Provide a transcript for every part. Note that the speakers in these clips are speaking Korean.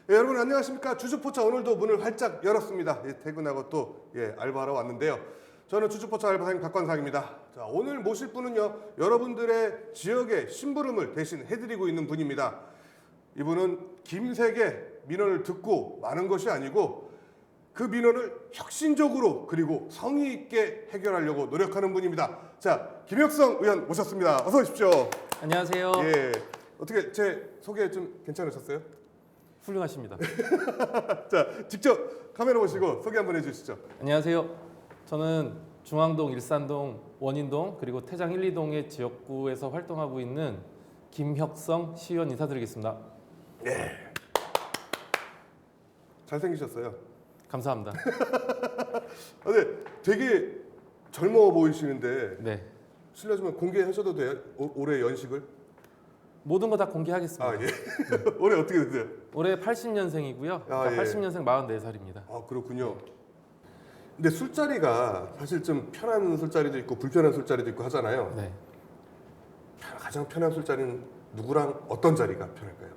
여러분 안녕하십니까. 주주포차 오늘도 문을 활짝 열었습니다. 퇴근하고 또 알바하러 왔는데요. 저는 주주포차 알바생 박관상입니다. 자, 오늘 모실 분은요, 여러분들의 지역의 심부름을 대신 해드리고 있는 분입니다. 이분은 김색의 민원을 듣고 마는 것이 아니고 그 민원을 혁신적으로 그리고 성의 있게 해결하려고 노력하는 분입니다. 자, 김혁성 의원 모셨습니다. 어서 오십시오. 안녕하세요. 예, 어떻게 제 소개 좀 괜찮으셨어요? 훌륭하십니다. 자, 직접 카메라 보시고 소개 한번 해주시죠. 안녕하세요. 저는 중앙동, 일산동, 원인동 그리고 태장 1, 2동의 지역구에서 활동하고 있는 김혁성 시의원 인사드리겠습니다. 네. 잘생기셨어요. 감사합니다. 근데 되게 젊어 보이시는데 네, 실례지만 공개하셔도 돼요? 올해 연식을? 모든 거 다 공개하겠습니다. 아 예. 올해 어떻게 되세요? 올해 80년생이고요. 아, 예. 80년생 44살입니다. 아 그렇군요. 근데 술자리가 사실 좀 편한 술자리도 있고 불편한 술자리도 있고 하잖아요. 네, 가장 편한 술자리는 누구랑 어떤 자리가 편할까요?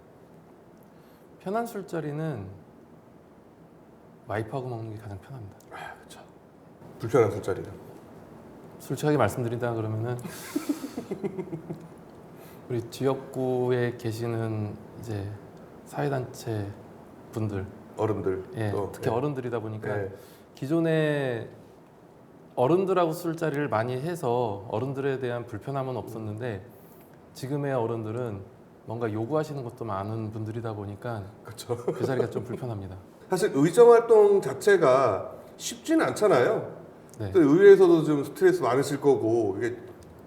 편한 술자리는 와이프하고 먹는 게 가장 편합니다. 아 그렇죠. 불편한 술자리는? 솔직하게 말씀드린다 그러면은 우리 지역구에 계시는 이제 사회단체 분들, 어른들. 예, 또, 특히 예. 어른들이다 보니까 예. 기존에 어른들하고 술자리를 많이 해서 어른들에 대한 불편함은 없었는데 지금의 어른들은 뭔가 요구하시는 것도 많은 분들이다 보니까 그렇죠. 그 자리가 좀 불편합니다. 사실 의정 활동 자체가 쉽지는 않잖아요. 네. 또 의회에서도 좀 스트레스 많으실 거고 이게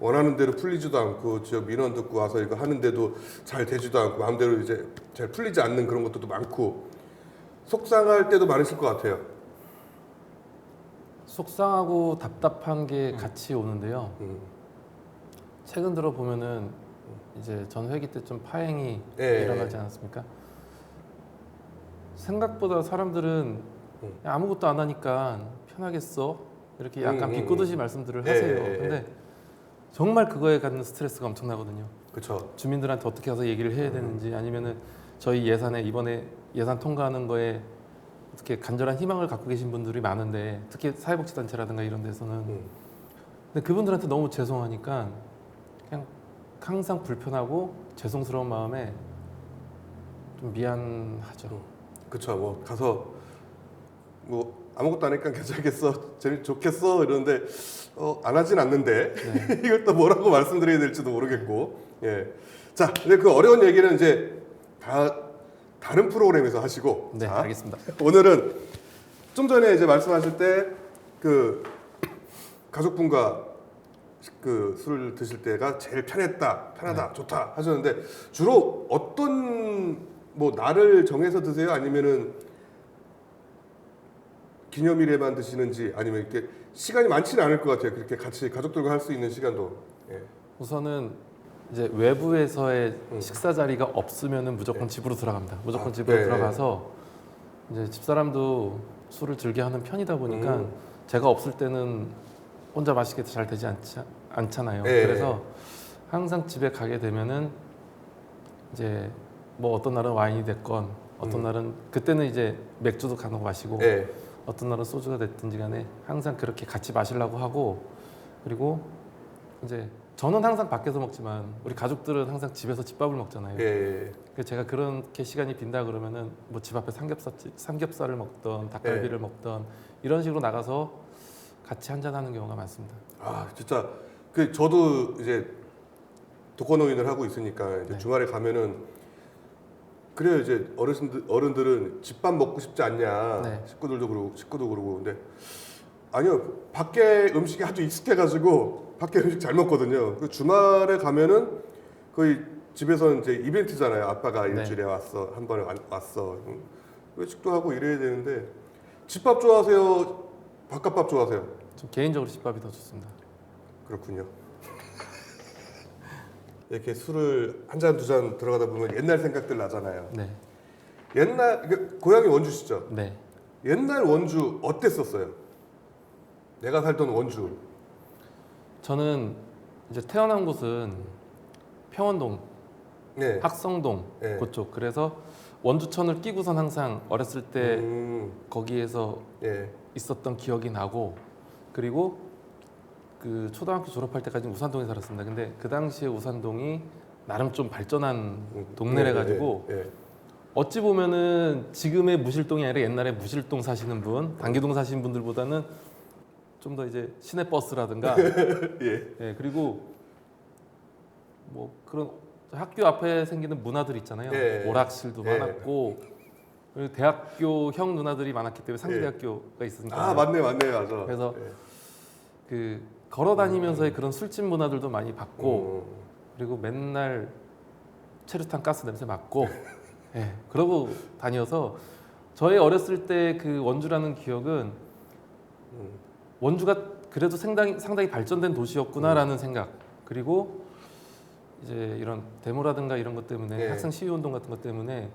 원하는 대로 풀리지도 않고 지역 민원 듣고 와서 이거 하는데도 잘 되지도 않고 마음대로 이제 잘 풀리지 않는 그런 것도 많고 속상할 때도 많으실 것 같아요. 속상하고 답답한 게 같이 오는데요. 최근 들어 보면은 이제 전 회기 때 좀 파행이 예. 일어나지 않았습니까? 생각보다 사람들은 그냥 아무것도 안 하니까 편하겠어 이렇게 약간 비꼬듯이 말씀들을 하세요. 예. 근데 정말 그거에 갖는 스트레스가 엄청나거든요. 그렇죠. 주민들한테 어떻게 해서 얘기를 해야 되는지 아니면은 저희 예산에 이번에 예산 통과하는 거에 어떻게 간절한 희망을 갖고 계신 분들이 많은데 특히 사회복지단체라든가 이런 데서는 근데 그분들한테 너무 죄송하니까 그냥 항상 불편하고 죄송스러운 마음에 좀 미안하죠. 그렇죠. 뭐 가서 뭐 아무것도 안 하니까 괜찮겠어, 좋겠어 이러는데 안 하진 않는데 네. 이걸 또 뭐라고 말씀드려야 될지도 모르겠고. 예. 자, 근데 그 어려운 얘기는 이제 다른 프로그램에서 하시고. 네, 자, 알겠습니다. 오늘은 좀 전에 이제 말씀하실 때 그 가족분과 그 술을 드실 때가 제일 편하다, 네. 좋다 하셨는데 주로 어떤 뭐 날을 정해서 드세요? 아니면은 기념일에만 드시는지 아니면 이렇게 시간이 많지는 않을 것 같아요. 그렇게 같이 가족들과 할 수 있는 시간도. 예. 우선은 이제 외부에서의 식사 자리가 없으면은 무조건 집으로 들어갑니다. 무조건 집으로 네. 들어가서 이제 집사람도 술을 즐겨 하는 편이다 보니까 제가 없을 때는 혼자 맛있게 잘 되지 않잖아요. 네. 그래서 항상 집에 가게 되면은 이제 뭐 어떤 날은 와인이 됐건 어떤 날은 그때는 이제 맥주도 간혹 마시고 예. 어떤 날은 소주가 됐든지 간에 항상 그렇게 같이 마시려고 하고 그리고 이제 저는 항상 밖에서 먹지만 우리 가족들은 항상 집에서 집밥을 먹잖아요. 예. 그래서 제가 그렇게 시간이 빈다 그러면은 뭐 집 앞에 삼겹살을 먹던 닭갈비를 먹던 이런 식으로 나가서 같이 한잔하는 경우가 많습니다. 아 진짜 그 저도 이제 독거노인을 하고 있으니까 이제 네. 주말에 가면은 그래요. 이제 어른들은 집밥 먹고 싶지 않냐. 네. 식구도 그러고 근데 아니요. 밖에 음식이 아주 익숙해가지고 밖에 음식 잘 먹거든요. 그 주말에 가면은 거의 집에서 이제 이벤트잖아요. 아빠가 일주일에 왔어, 한 번에 왔어. 외식도 하고 이래야 되는데 집밥 좋아하세요? 바깥밥 좋아하세요? 좀 개인적으로 집밥이 더 좋습니다. 그렇군요. 이렇게 술을 한 잔 두 잔 들어가다 보면 옛날 생각들 나잖아요. 네, 고향이 원주시죠? 네. 옛날 원주 어땠었어요? 내가 살던 원주. 저는 이제 태어난 곳은 평원동, 네. 학성동 네. 그쪽. 그래서 원주천을 끼고선 항상 어렸을 때 거기에서 예. 있었던 기억이 나고, 그리고 그 초등학교 졸업할 때까지 우산동에 살았습니다. 근데 그 당시에 우산동이 나름 좀 발전한 동네래 가지고 예. 어찌 보면은 지금의 무실동이 아니라 옛날에 무실동 사시는 분, 단계동 사시는 분들보다는 좀 더 이제 시내버스라든가 예. 예, 그리고 뭐 그런 학교 앞에 생기는 문화들 있잖아요. 예. 오락실도 예. 많았고, 그리고 대학교 형 누나들이 많았기 때문에 상지대학교가 있으니까. 아 맞네 맞아. 그래서 예. 그 걸어 다니면서의 그런 술집 문화들도 많이 받고, 음. 그리고 맨날 체류탄 가스 냄새 맡고 예, 그러고 다녀서 저희 어렸을 때 그 원주라는 기억은 원주가 그래도 상당히 발전된 도시였구나라는 생각, 그리고 이제 이런 데모라든가 이런 것 때문에 예. 학생 시위 운동 같은 것 때문에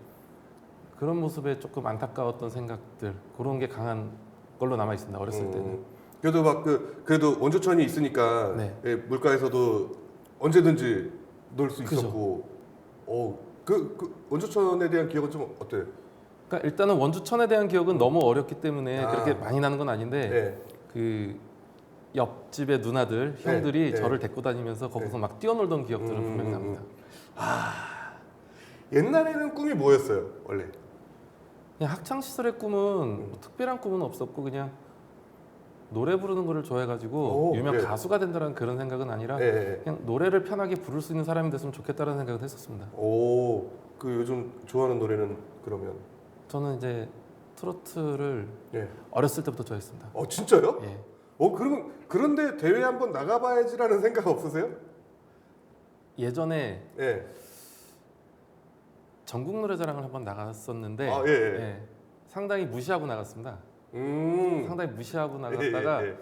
그런 모습에 조금 안타까웠던 생각들, 그런 게 강한 걸로 남아 있습니다. 어렸을 때는. 그래도 막 그래도 원주천이 있으니까 네. 예, 물가에서도 언제든지 놀 수 그죠. 있었고, 그 원주천에 대한 기억은 좀 어때요? 그러니까 일단은 원주천에 대한 기억은 너무 어렸기 때문에 아. 그렇게 많이 나는 건 아닌데, 예. 그 옆집의 누나들, 형들이 네. 저를 데리고 다니면서 거기서 막 뛰어놀던 기억들은 분명히 납니다. 옛날에는 꿈이 뭐였어요, 원래? 그냥 학창 시절의 꿈은 뭐 특별한 꿈은 없었고, 그냥 노래 부르는 거를 좋아해가지고 오, 유명 예. 가수가 된다는 그런 생각은 아니라 예. 그냥 노래를 편하게 부를 수 있는 사람이 됐으면 좋겠다는 생각을 했었습니다. 오, 그 요즘 좋아하는 노래는 그러면? 저는 이제 트로트를 예. 어렸을 때부터 좋아했습니다. 진짜요? 예. 그러면 그런데 대회 한번 나가봐야지라는 생각 없으세요? 예전에 예. 전국 노래자랑을 한번 나갔었는데 아, 예. 예, 상당히 무시하고 나갔습니다. 음. 상당히 무시하고 나갔다가 예.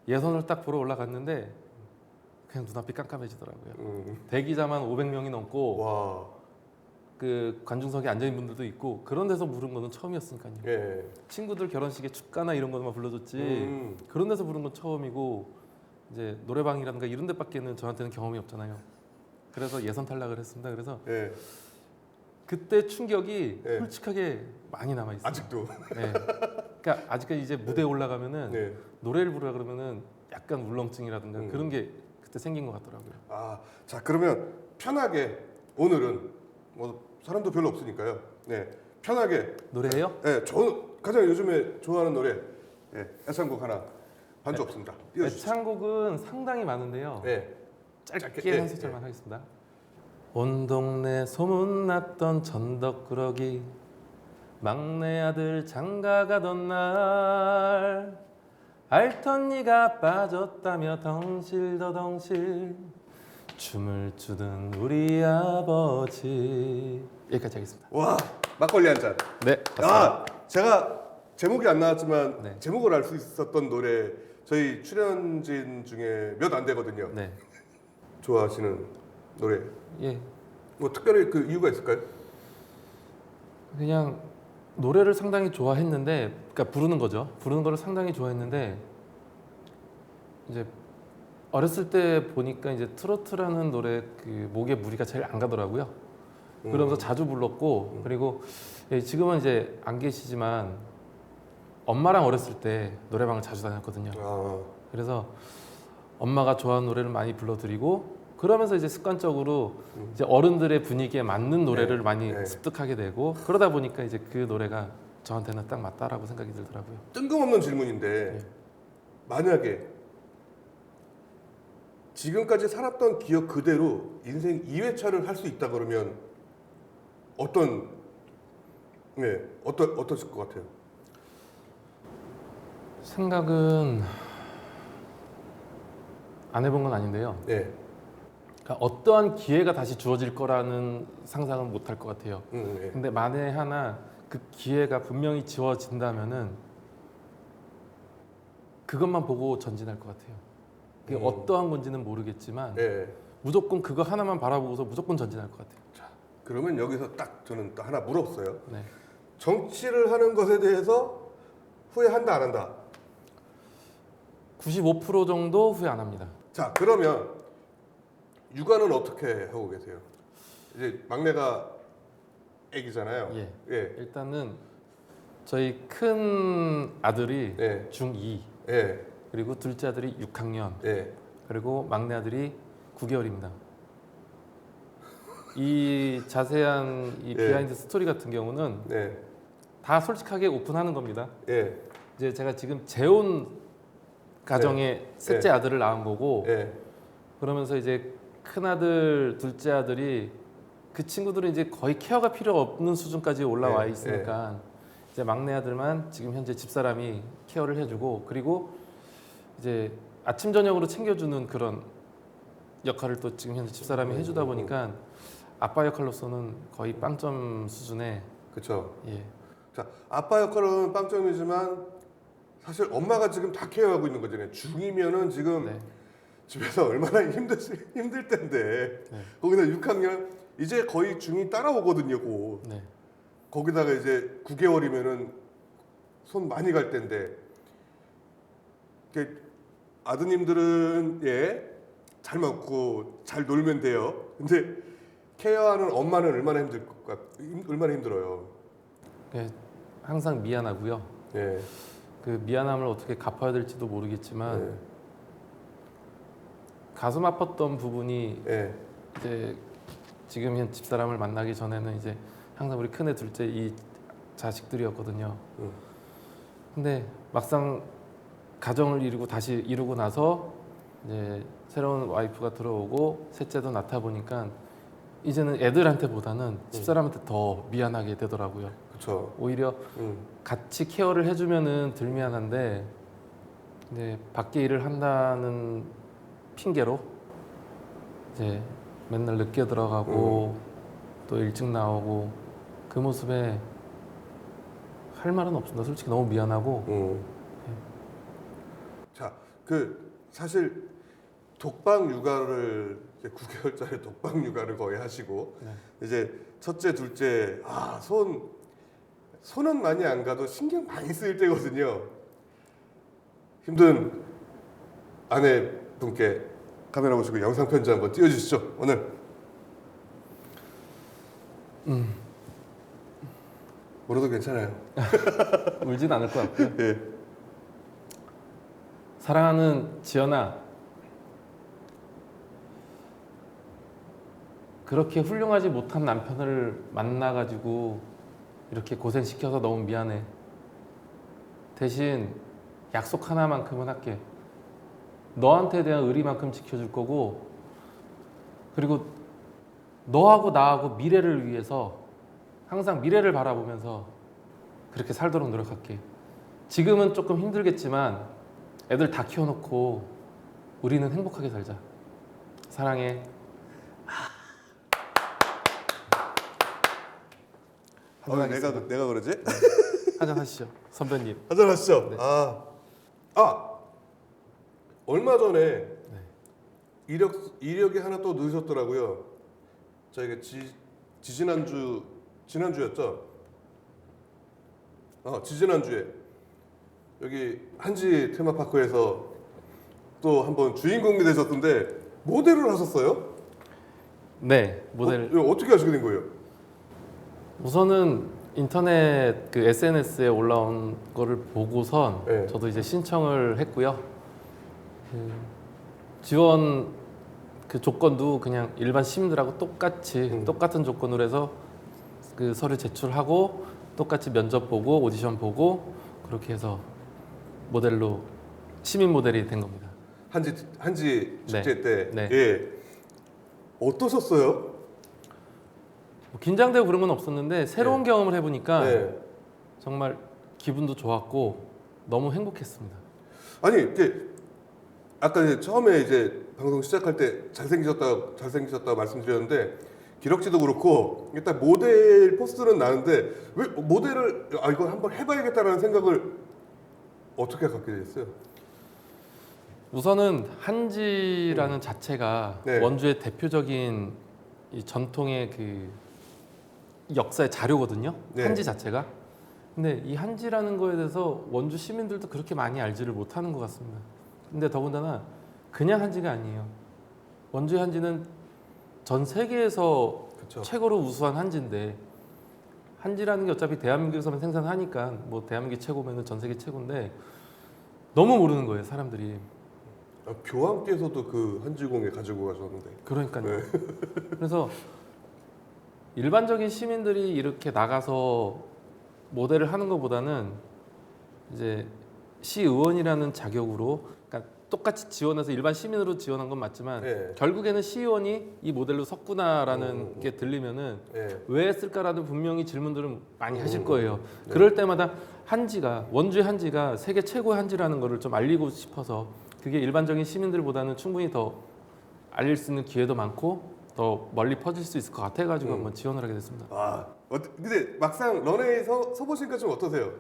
예선을 딱 보러 올라갔는데 그냥 눈앞이 깜깜해지더라고요. 대기자만 500명이 넘고 와. 그 관중석에 앉아있는 분들도 있고, 그런 데서 부른 거는 처음이었으니까요. 예. 친구들 결혼식에 축가나 이런 거만 불러줬지 음. 그런 데서 부른 건 처음이고, 이제 노래방이라든가 이런 데밖에는 저한테는 경험이 없잖아요. 그래서 예선 탈락을 했습니다. 그래서 예. 그때 충격이 예. 솔직하게 많이 남아 있어요. 아직도. 네. 그러니까 아직까지 이제 무대에 올라가면은 네. 노래를 부르라 그러면은 약간 울렁증이라든가 그런 게 그때 생긴 것 같더라고요. 자 그러면 편하게 오늘은 뭐 사람도 별로 없으니까요. 네. 편하게. 노래예요? 네. 저는 가장 요즘에 좋아하는 노래. 예. 애창곡 하나. 반주 없습니다. 띄워주시죠. 애창곡은 상당히 많은데요. 네. 짧게 한 소절만 하겠습니다. 온 동네 소문났던 전덕꾸러기, 막내 아들 장가가던 날, 알턴니가 빠졌다며 덩실더덩실 춤을 추던 우리 아버지. 여기까지 하겠습니다. 와 막걸리 한 잔. 네, 맞습니다. 제가 제목이 안 나왔지만 네. 제목을 알 수 있었던 노래 저희 출연진 중에 몇 안 되거든요. 네, 좋아하시는 노래. 예, 뭐 특별히 그 이유가 있을까요? 그냥 노래를 상당히 좋아했는데, 그러니까 부르는 거죠. 부르는 거를 상당히 좋아했는데, 이제 어렸을 때 보니까 이제 트로트라는 노래 그 목에 무리가 제일 안 가더라고요. 그러면서 자주 불렀고, 그리고 예, 지금은 이제 안 계시지만 엄마랑 어렸을 때 노래방을 자주 다녔거든요. 그래서 엄마가 좋아하는 노래를 많이 불러드리고, 그러면서 이제 습관적으로 이제 어른들의 분위기에 맞는 노래를 네, 많이 네. 습득하게 되고, 그러다 보니까 이제 그 노래가 저한테는 딱 맞다라고 생각이 들더라고요. 뜬금없는 질문인데 만약에 지금까지 살았던 기억 그대로 인생 2회차를 할 수 있다 그러면 어떠실 것 같아요? 생각은 안 해본 건 아닌데요. 네. 그러니까 어떠한 기회가 다시 주어질 거라는 상상은 못 할 것 같아요. 네. 근데 만에 하나 그 기회가 분명히 지워진다면은 그것만 보고 전진할 것 같아요. 그게 어떠한 건지는 모르겠지만 네. 무조건 그거 하나만 바라보고서 무조건 전진할 것 같아요. 자, 그러면 여기서 딱 저는 또 하나 물었어요. 네. 정치를 하는 것에 대해서 후회한다 안 한다? 95% 정도 후회 안 합니다. 자, 그러면 육아는 어떻게 하고 계세요? 이제 막내가 애기잖아요. 예. 예. 일단은 저희 큰 아들이 예. 중2, 예. 그리고 둘째 아들이 6학년, 예. 그리고 막내 아들이 9개월입니다. 이 자세한 이 예. 비하인드 스토리 같은 경우는 네. 다 솔직하게 오픈하는 겁니다. 예. 이제 제가 지금 재혼 가정에 셋째 아들을 낳은 거고, 예. 그러면서 이제 큰 아들, 둘째 아들이 그 친구들은 이제 거의 케어가 필요 없는 수준까지 올라와 있으니까 이제 막내 아들만 지금 현재 집사람이 케어를 해주고, 그리고 이제 아침 저녁으로 챙겨주는 그런 역할을 또 지금 현재 집사람이 해주다 보니까 아빠 역할로서는 거의 빵점 수준의 그렇죠. 예. 자, 아빠 역할은 빵점이지만 사실 엄마가 지금 다 케어하고 있는 거잖아요. 중이면은 지금 네. 집에서 얼마나 힘들 텐데 네. 거기다 6학년 이제 거의 중이 따라오거든요. 고. 네. 거기다가 이제 9개월이면은 손 많이 갈 텐데 이렇게 아드님들은 잘 먹고 잘 놀면 돼요. 근데 케어하는 엄마는 얼마나 힘들어요. 예, 항상 미안하고요. 예. 그 미안함을 어떻게 갚아야 될지도 모르겠지만 예. 가슴 아팠던 부분이 예. 이제 지금 현 집사람을 만나기 전에는 이제 항상 우리 큰애 둘째 이 자식들이었거든요. 근데 막상 가정을 이루고 다시 이루고 나서 이제 새로운 와이프가 들어오고 셋째도 낳다 보니까 이제는 애들한테보다는 집사람한테 더 미안하게 되더라고요. 그렇죠. 오히려 같이 케어를 해주면은 덜 미안한데 이제 밖에 일을 한다는 핑계로 이제 맨날 늦게 들어가고 또 일찍 나오고 그 모습에 할 말은 없습니다. 솔직히 너무 미안하고. 자, 그 사실 독방 육아를 9개월짜리 독방 육아를 거의 하시고 네. 이제 첫째, 둘째 손은 많이 안 가도 신경 많이 쓰일 때거든요. 힘든 아내분께 카메라 보시고 영상 편지 한번 띄워주시죠. 오늘 울어도 괜찮아요. 울진 않을 것 같고요. 예. 사랑하는 지연아, 그렇게 훌륭하지 못한 남편을 만나가지고 이렇게 고생시켜서 너무 미안해. 대신 약속 하나만큼은 할게. 너한테 대한 의리만큼 지켜줄 거고, 그리고 너하고 나하고 미래를 위해서 항상 미래를 바라보면서 그렇게 살도록 노력할게. 지금은 조금 힘들겠지만 애들 다 키워놓고 우리는 행복하게 살자. 사랑해. 내가 그러지? 한잔 하시죠, 선배님. 한잔 하시죠. 네. 얼마 전에 이력이 하나 또 넣으셨더라고요. 저희가 지난주였죠. 지지난주에 여기 한지 테마파크에서 또 한번 주인공이 되셨던데 모델을 하셨어요? 네, 모델. 어떻게 하시게 된 거예요? 우선은 인터넷 그 SNS에 올라온 거를 보고선 네. 저도 이제 신청을 했고요. 그 지원 그 조건도 그냥 일반 시민들하고 똑같이 똑같은 조건으로 해서 그 서류 제출하고 똑같이 면접 보고 오디션 보고 그렇게 해서 모델로 시민 모델이 된 겁니다. 한지 축제 때. 네. 예. 어떠셨어요? 뭐 긴장되고 그런 건 없었는데 새로운 경험을 해보니까 네. 정말 기분도 좋았고 너무 행복했습니다. 아니 이제 아까 이제 처음에 이제 방송 시작할 때 잘생기셨다고 말씀드렸는데 기럭지도 그렇고 일단 모델 포스는 나는데 왜 모델을 이거 한번 해봐야겠다라는 생각을 어떻게 갖게 됐어요? 우선은 한지라는 자체가 네. 원주의 대표적인 이 전통의 그 역사의 자료거든요. 네. 한지 자체가. 근데 이 한지라는 거에 대해서 원주 시민들도 그렇게 많이 알지를 못하는 것 같습니다. 근데 더군다나 그냥 한지가 아니에요. 원주의 한지는 전 세계에서 그쵸. 최고로 우수한 한지인데 한지라는 게 어차피 대한민국에서만 생산하니까 뭐 대한민국이 최고면은 전 세계 최고인데 너무 모르는 거예요 사람들이. 교황께서도 그 한지공예 가지고 가셨는데. 그러니까요. 네. 그래서 일반적인 시민들이 이렇게 나가서 모델을 하는 것보다는 이제 시의원이라는 자격으로 그러니까 똑같이 지원해서 일반 시민으로 지원한 건 맞지만 네. 결국에는 시의원이 이 모델로 섰구나라는 게 들리면은 네. 왜 했을까라는 분명히 질문들은 많이 하실 거예요. 네. 그럴 때마다 한지가 원주의 한지가 세계 최고의 한지라는 거를 좀 알리고 싶어서 그게 일반적인 시민들보다는 충분히 더 알릴 수 있는 기회도 많고 더 멀리 퍼질 수 있을 것 같아가지고 한번 지원을 하게 됐습니다. 아, 근데 막상 런웨이에서 서보시니까 좀 어떠세요?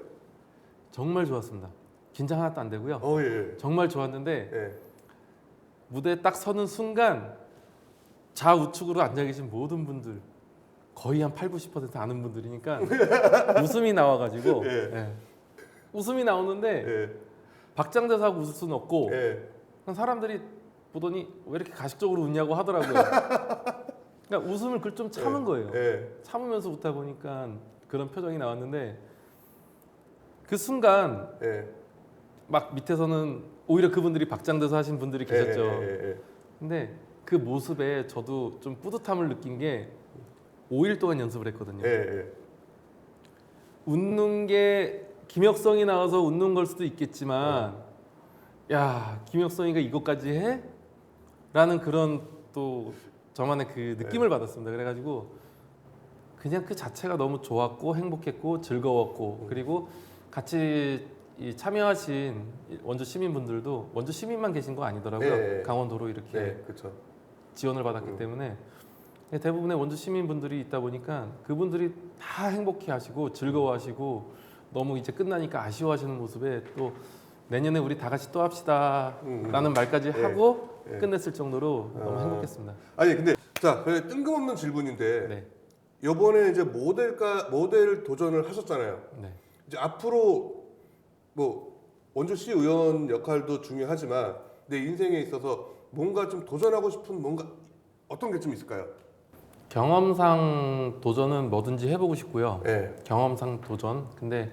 정말 좋았습니다. 긴장 하나도 안 되고요. 예. 정말 좋았는데 예. 무대에 딱 서는 순간 좌우측으로 앉아 계신 모든 분들 거의 한 80% 아는 분들이니까 웃음이 나와가지고 예. 예. 웃음이 나오는데 예. 박장대소하고 웃을 수는 없고 예. 그냥 사람들이 보더니 왜 이렇게 가식적으로 웃냐고 하더라고요. 그러니까 웃음을 그걸 좀 참은 거예요. 예. 참으면서 웃다 보니까 그런 표정이 나왔는데 그 순간 예. 막 밑에서는 오히려 그분들이 박장대소 하신 분들이 계셨죠. 예. 근데 그 모습에 저도 좀 뿌듯함을 느낀 게 5일 동안 연습을 했거든요. 예. 웃는 게 김혁성이 나와서 웃는 걸 수도 있겠지만 야 김혁성이가 이것까지 해? 라는 그런 또 저만의 그 느낌을 받았습니다. 그래가지고 그냥 그 자체가 너무 좋았고 행복했고 즐거웠고 그리고 같이 이 참여하신 원주 시민분들도 원주 시민만 계신 거 아니더라고요. 네. 강원도로 이렇게 네, 그렇죠. 지원을 받았기 때문에 대부분의 원주 시민분들이 있다 보니까 그분들이 다 행복해하시고 즐거워하시고 너무 이제 끝나니까 아쉬워하시는 모습에 또 내년에 우리 다 같이 또 합시다라는 말까지 하고 끝냈을 정도로 너무 행복했습니다. 아니 근데 자, 뜬금없는 질문인데 네, 이번에 이제 모델 도전을 하셨잖아요. 네. 이제 앞으로 뭐 원주시 의원 역할도 중요하지만 내 인생에 있어서 뭔가 좀 도전하고 싶은 뭔가 어떤 게 좀 있을까요? 경험상 도전은 뭐든지 해보고 싶고요. 네. 경험상 도전. 근데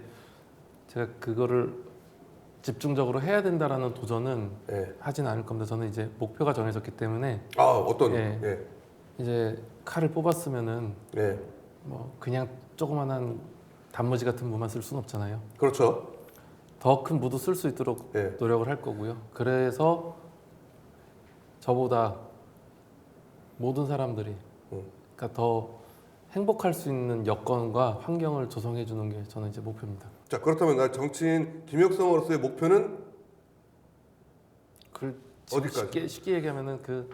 제가 그거를 집중적으로 해야 된다라는 도전은 네. 하진 않을 겁니다. 저는 이제 목표가 정해졌기 때문에 아 어떤? 예. 예. 이제 칼을 뽑았으면은 네. 뭐 그냥 조그만한 단무지 같은 무만 쓸 수는 없잖아요. 그렇죠. 더 큰 무도 쓸 수 있도록 네. 노력을 할 거고요. 그래서 저보다 모든 사람들이 그러니까 더 행복할 수 있는 여건과 환경을 조성해 주는 게 저는 이제 목표입니다. 자 그렇다면 나 정치인 김혁성으로서의 목표는 그걸 지금 어디까지? 쉽게 얘기하면은 그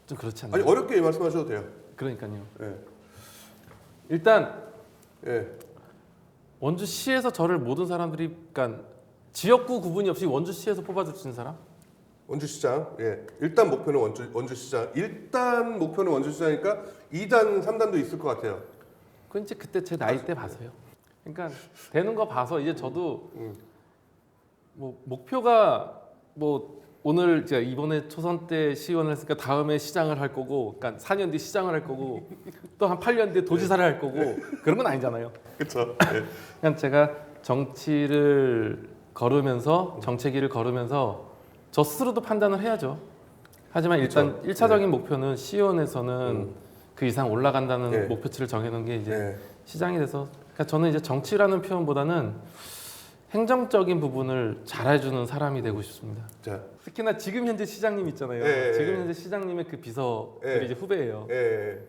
좀 그렇지 않나요? 아니 어렵게 말씀하셔도 돼요. 그러니까요. 예. 일단 예. 원주시에서 저를 모든 사람들이 그러니까 지역구 구분이 없이 원주시에서 뽑아줄 수 있는 사람? 원주시장. 예. 일단 목표는 원주시장. 일단 목표는 원주시장이니까 2단, 3단도 있을 것 같아요. 그건 이제 그때 제 나이 때 봐서요. 그러니까 되는 거 봐서 이제 저도 뭐 목표가 뭐 오늘 제가 이번에 초선 때 시의원을 했으니까 다음에 시장을 할 거고, 그러니까 4년 뒤 시장을 할 거고, 또 한 8년 뒤에 도지사를 할 거고 그런 건 아니잖아요. 그렇죠. 예. 그냥 제가 정치를 걸으면서 정책위를 걸으면서 저 스스로도 판단을 해야죠. 하지만 일단 그쵸. 1차적인 목표는 시의원에서는 그 이상 올라간다는 네. 목표치를 정해놓은 게 이제 예. 시장이 돼서 그러니까 저는 이제 정치라는 표현보다는 행정적인 부분을 잘해주는 사람이 되고 싶습니다. 자. 특히나 지금 현재 시장님 있잖아요. 예. 지금 현재 시장님의 그 비서들이 예. 이제 후배예요. 예.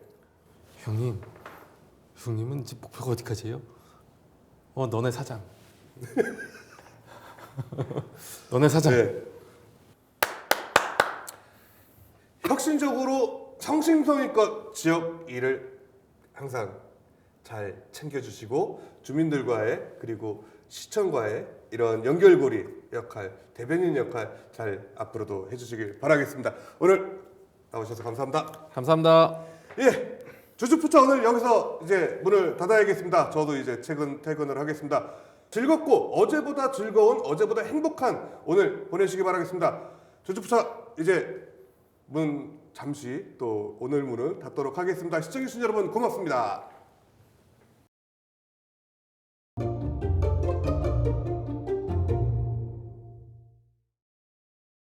형님은 이제 목표가 어디까지예요? 너네 사장. 너네 사장. 예. 혁신적으로 성심성의껏 지역 일을 항상 잘 챙겨주시고 주민들과의 그리고 시청과의 이런 연결고리 역할, 대변인 역할 잘 앞으로도 해주시길 바라겠습니다. 오늘 나오셔서 감사합니다. 감사합니다. 예, 주주푸차 오늘 여기서 이제 문을 닫아야겠습니다. 저도 이제 퇴근을 하겠습니다. 즐겁고 어제보다 즐거운 어제보다 행복한 오늘 보내시기 바라겠습니다. 주주푸차 이제 문 잠시 또 오늘 문을 닫도록 하겠습니다. 시청해주신 여러분 고맙습니다.